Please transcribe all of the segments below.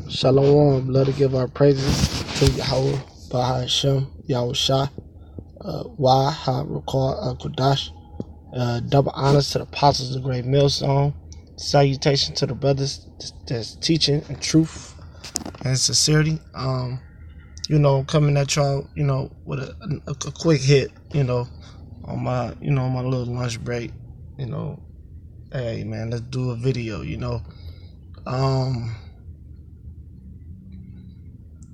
Shalom, let us give our praises to Yahweh, Bahashem, Yahweh Shah, Wah Rakar Kodash. Double honors to the apostles of the Great Millstone. Salutation to the brothers that's teaching in truth and sincerity. Coming at y'all, with a quick hit, on my little lunch break. Hey man, let's do a video.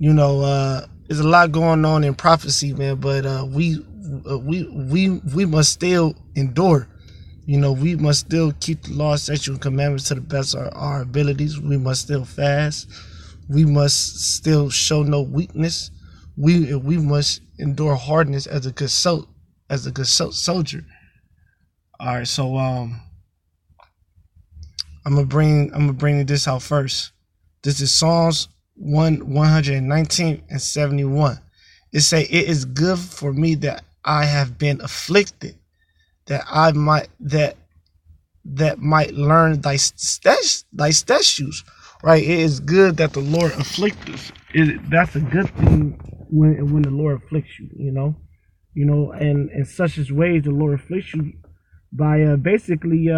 There's a lot going on in prophecy, man, but we must still endure. We must still keep the law, statutes, and commandments to the best of our abilities. We must still fast. We must still show no weakness. We must endure hardness as a good soldier. All right, so I'm gonna bring this out first. This is Psalms 119 and 71. It say, "It is good for me that I have been afflicted, that I might learn thy statutes." Right? It is good that the Lord afflicts us. That's a good thing when the Lord afflicts you. And in such as ways the Lord afflicts you by basically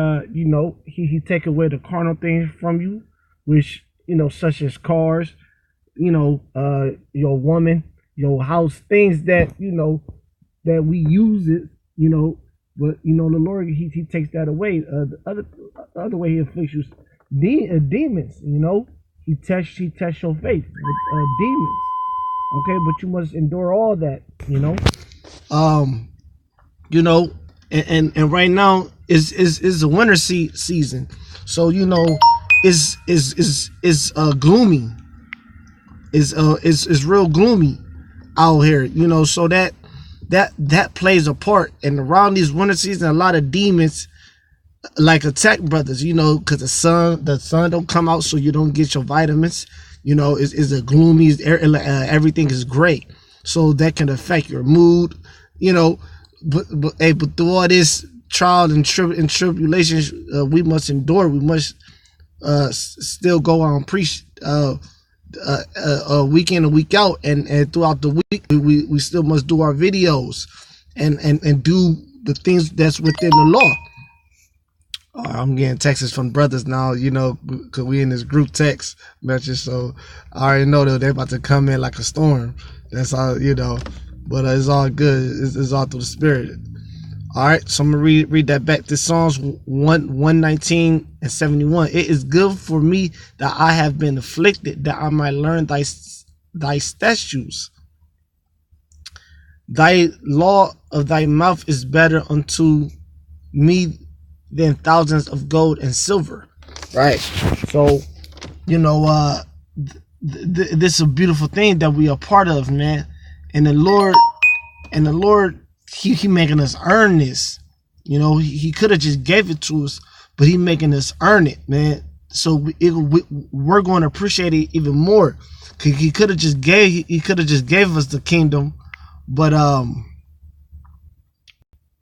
he take away the carnal things from you, which such as cars, your woman, your house, things that that we use it, but the Lord he takes that away. The other way he afflicts you, demons, he tests your faith with demons. Okay, but you must endure all that, and right now is the winter season, so is gloomy. Is real gloomy out here, so that plays a part. And around these winter season, a lot of demons like attack brothers, because the sun don't come out, so you don't get your vitamins. Is a gloomy, everything is gray, so that can affect your mood. But through all this trial and tribulations, we must endure. We must still go on preach week in and week out, and throughout the week we still must do our videos and do the things that's within the law. I'm getting texts from brothers now, because we in this group text message, so I already know that they're about to come in like a storm. That's all, but it's all good. It's all through the spirit. All right, so I'm gonna read that back to Psalms 119 and 71. "It is good for me that I have been afflicted, that I might learn thy statutes. Thy law of thy mouth is better unto me than thousands of gold and silver." Right. So, this is a beautiful thing that we are part of, man. And the Lord, he making us earn this. He could have just gave it to us, but he making us earn it, man. So we're going to appreciate it even more. Cause he could have just gave us the kingdom, but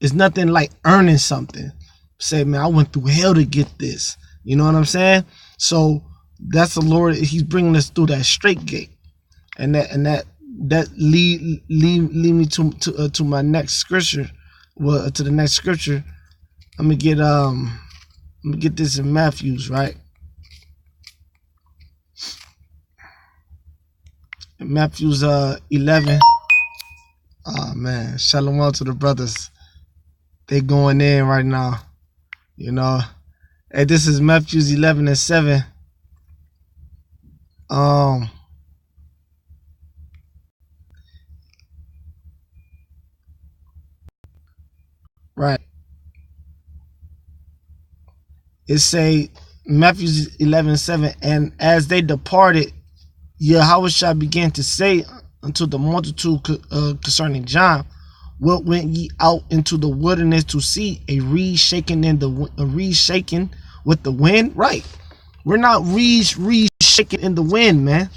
it's nothing like earning something. Say, man, I went through hell to get this. You know what I'm saying? So that's the Lord. He's bringing us through that straight gate, and that lead me to my next scripture. Well, to the next scripture, I'm gonna get this in Matthew's, right? In Matthew's 11. Oh man, shalom to the brothers. They going in right now. Hey, this is Matthew's 11 and 7. Right. It say Matthew's 11:7, "And as they departed, Yahushua began to say unto the multitude concerning John, what went ye out into the wilderness to see? A reed shaking with the wind?" Right. We're not reeds shaking in the wind, man.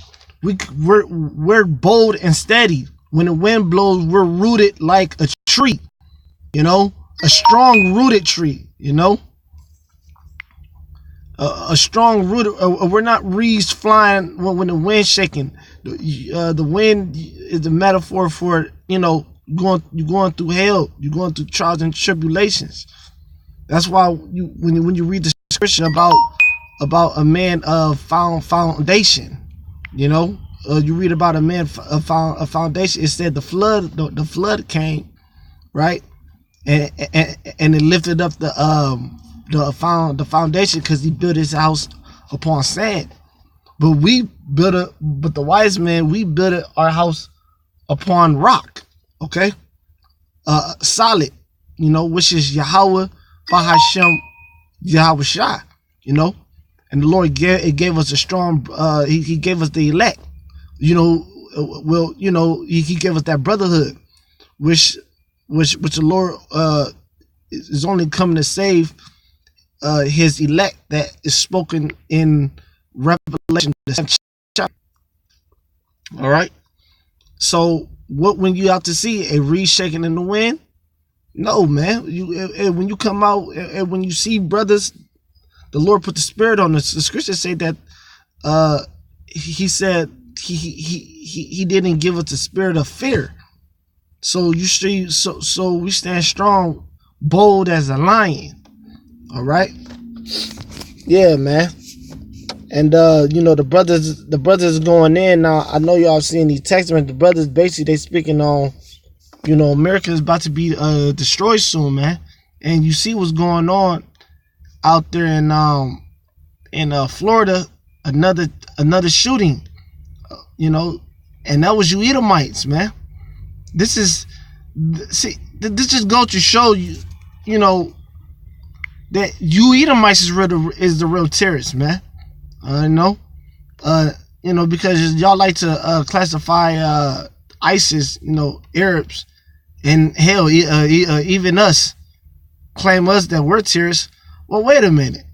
We're bold and steady. When the wind blows, we're rooted like a tree, a strong rooted tree, a strong root. We're not reeds flying when the wind's shaking. The wind is the metaphor for, you know, you're going through hell, you're going through trials and tribulations. That's why when you read the scripture about a man of foundation, you know, you read about a man of foundation. It said the flood came, right, and it lifted up the foundation because he built his house upon sand. But the wise man, we built our house upon rock, okay, solid, you know, which is Yahweh, Bahashem, Yahweh Shai, you know, and the Lord gave us a strong, he gave us the elect, you know, he gave us that brotherhood, which the Lord is only coming to save his elect, that is spoken in Revelation, the 7th chapter. All right. So when you out to see a reed shaking in the wind? No, man. When you come out and when you see brothers, the Lord put the spirit on us. The scriptures say that he said he didn't give us the spirit of fear. So we stand strong, bold as a lion. All right. Yeah, man. And you know, the brothers going in now. I know y'all seeing these texts, man. The brothers basically they speaking on, you know, America is about to be destroyed soon, man. And you see what's going on out there in Florida. Another shooting, you know, and that was you Edomites, man. This just goes to show you, you know, that you Edomites is the real terrorists, man. You know, because y'all like to classify ISIS, you know, Arabs, and hell, even us, claim us that we're terrorists. Well, wait a minute.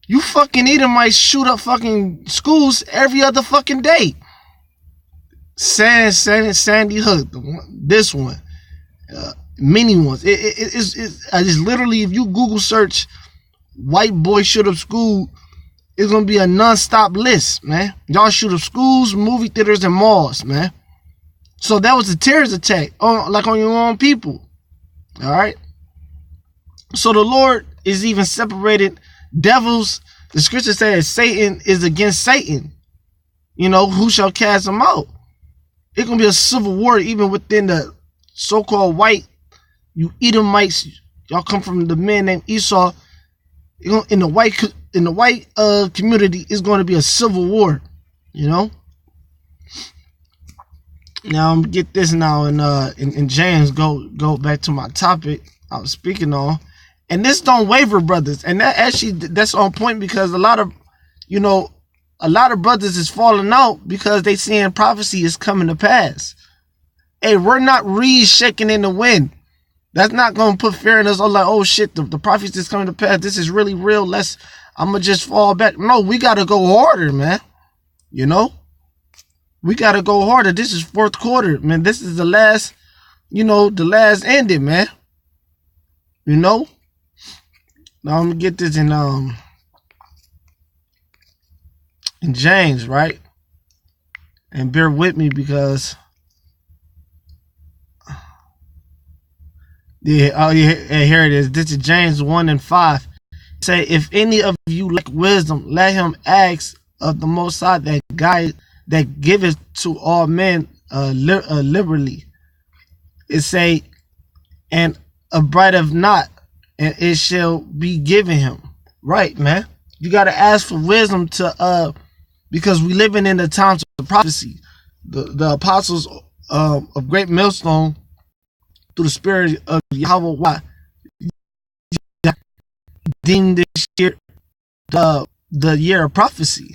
You fucking Edomites shoot up fucking schools every other fucking day. Sandy Hook, this one, many ones. It's just literally, if you Google search white boy shoot up school, it's gonna be a non-stop list, man. Y'all shoot up schools, movie theaters, and malls, man. So that was a terrorist attack on your own people. All right. So the Lord is even separated devils. The scripture says Satan is against Satan. You know, who shall cast them out? It's gonna be a civil war even within the so-called white, you Edomites. Y'all come from the man named Esau. In the white community, it's going to be a civil war, you know. Now I'm get this now in James. Go back to my topic I was speaking on, and this don't waver, brothers, and that's on point, because a lot of brothers is falling out because they seeing prophecy is coming to pass. Hey, we're not reeds shaking in the wind. That's not going to put fear in us. Like, oh shit, the prophecy is coming to pass. This is really real. I'm going to just fall back. No, we got to go harder, man. You know? We got to go harder. This is fourth quarter, man. This is the last, the last ending, man. You know? Now I'm going to get this in James, right? And bear with me because... Yeah, here it is. This is James 1:5. Say, if any of you lack wisdom, let him ask of the Most High, that giveth to all men liberally. It say, and upbraideth not, and it shall be given him. Right, man. You gotta ask for wisdom because we living in the times of prophecy. The apostles of Great Millstone, through the spirit of Yahweh, deemed this year the year of prophecy.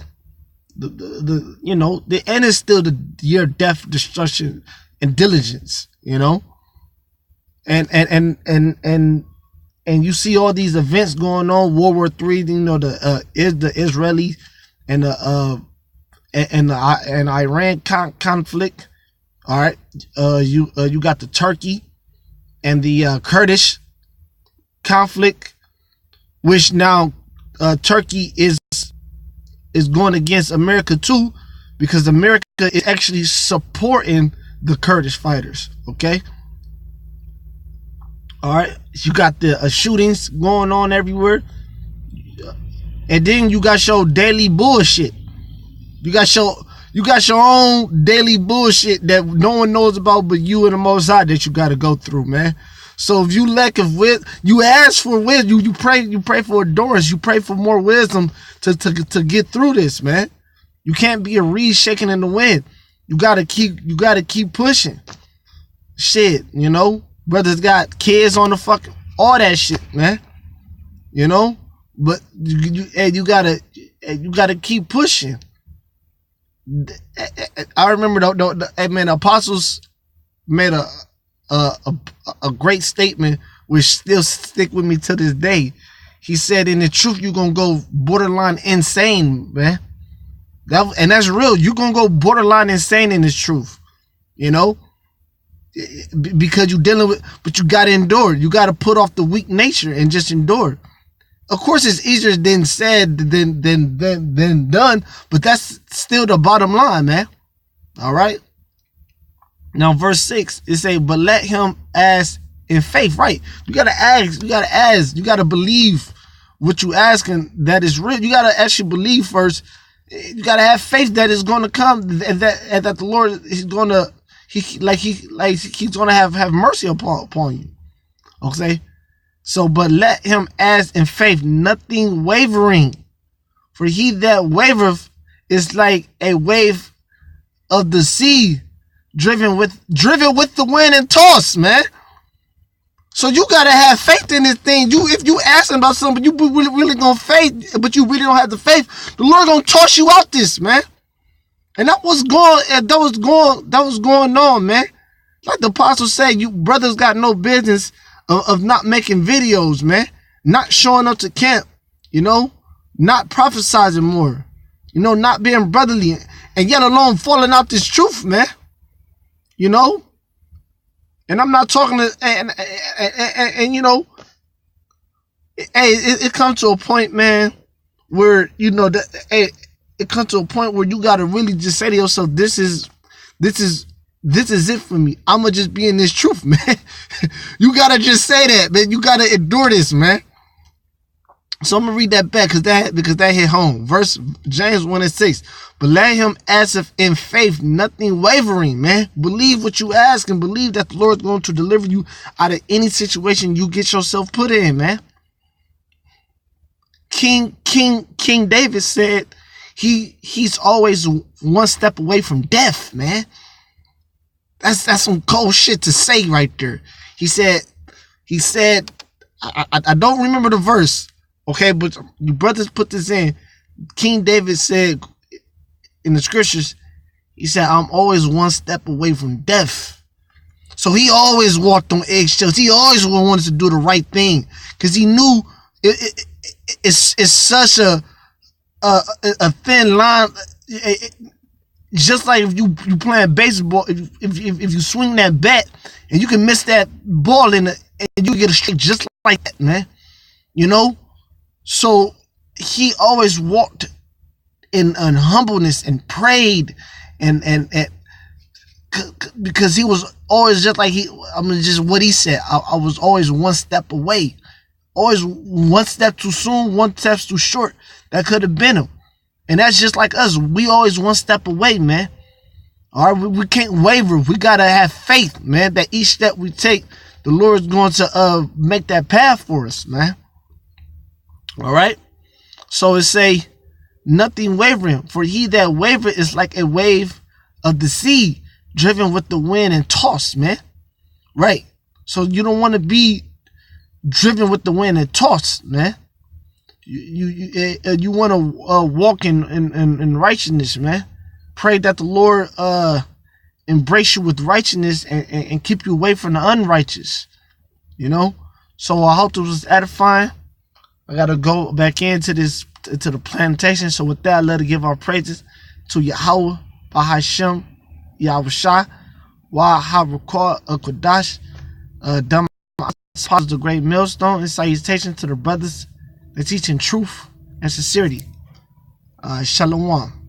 The end is still the year of death, destruction, and diligence. And you see all these events going on. World War III. The Israeli and the Iran conflict. All right. You got the Turkey and the Kurdish conflict, which now Turkey is is going against America too, because America is actually supporting the Kurdish fighters. Okay. All right. You got the shootings going on everywhere. And then you got your daily bullshit. You got your own daily bullshit that no one knows about but you and the Most High that you got to go through, man. So if you lack of wisdom, you ask for wisdom. You pray for endurance. You pray for more wisdom to get through this, man. You can't be a reed shaking in the wind. You gotta keep pushing. Shit, you know. Brothers got kids on the fucking all that shit, man. You know. But you gotta keep pushing. I remember the apostles made a great statement which still stick with me to this day. He said, "In the truth, you're gonna go borderline insane, man." That's real. You're gonna go borderline insane in this truth, you know, because you're dealing with. But you gotta endure. You gotta put off the weak nature and just endure. Of course, it's easier than said than done, but that's still the bottom line, man. All right. Now, verse 6, it say, "But let him ask in faith." Right? You gotta ask. You gotta ask. You gotta believe what you asking that is real. You gotta actually believe first. You gotta have faith that it's gonna come, and that the Lord is gonna he's gonna have mercy upon you. Okay. So, but let him ask in faith, nothing wavering. For he that wavereth is like a wave of the sea, driven with the wind and tossed, man. So you gotta have faith in this thing. If you asking about something, you really gonna faith, but you really don't have the faith, the Lord gonna toss you out this, man. And that was going on, man. Like the apostle said, you brothers got no business of not making videos, man, not showing up to camp, you know, not prophesizing more, you know, not being brotherly, and yet alone falling out this truth, man, you know. And I'm not talking to, and you know, it comes to a point, man, where, you know, it comes to a point where you gotta really just say to yourself, this is it for me. I'ma just be in this truth, man. You gotta just say that, man. You gotta endure this, man. So I'm gonna read that back because that hit home. Verse James 1:6. But let him ask in faith, nothing wavering, man. Believe what you ask and believe that the Lord's going to deliver you out of any situation you get yourself put in, man. King David said he's always one step away from death, man. That's some cold shit to say right there. He said, I don't remember the verse, okay, but you brothers put this in. King David said in the scriptures, he said, I'm always one step away from death. So he always walked on eggshells. He always wanted to do the right thing because he knew it's such a thin line. Just like if you playing baseball, if you swing that bat and you can miss that ball and you get a strike just like that, man. You know? So he always walked in humbleness and prayed and because he was always just like just what he said. I was always one step away. Always one step too soon, one step too short. That could have been him. And that's just like us. We always one step away, man. All right, we can't waver. We gotta have faith, man, that each step we take, the Lord's going to make that path for us, man. All right. So it say, nothing wavering. For he that waver is like a wave of the sea, driven with the wind and tossed, man. Right. So you don't want to be driven with the wind and tossed, man. You want to walk in righteousness, man. Pray that the Lord embrace you with righteousness and keep you away from the unrighteous. You know. So I hope this was edifying. I gotta go back into the plantation. So with that, let us give our praises to Yahweh, Bahashem, Yahushua, Waharakah, Kodash, Dhamma, the great millstone, and salutation to the brothers that teach in truth and sincerity. Shalom.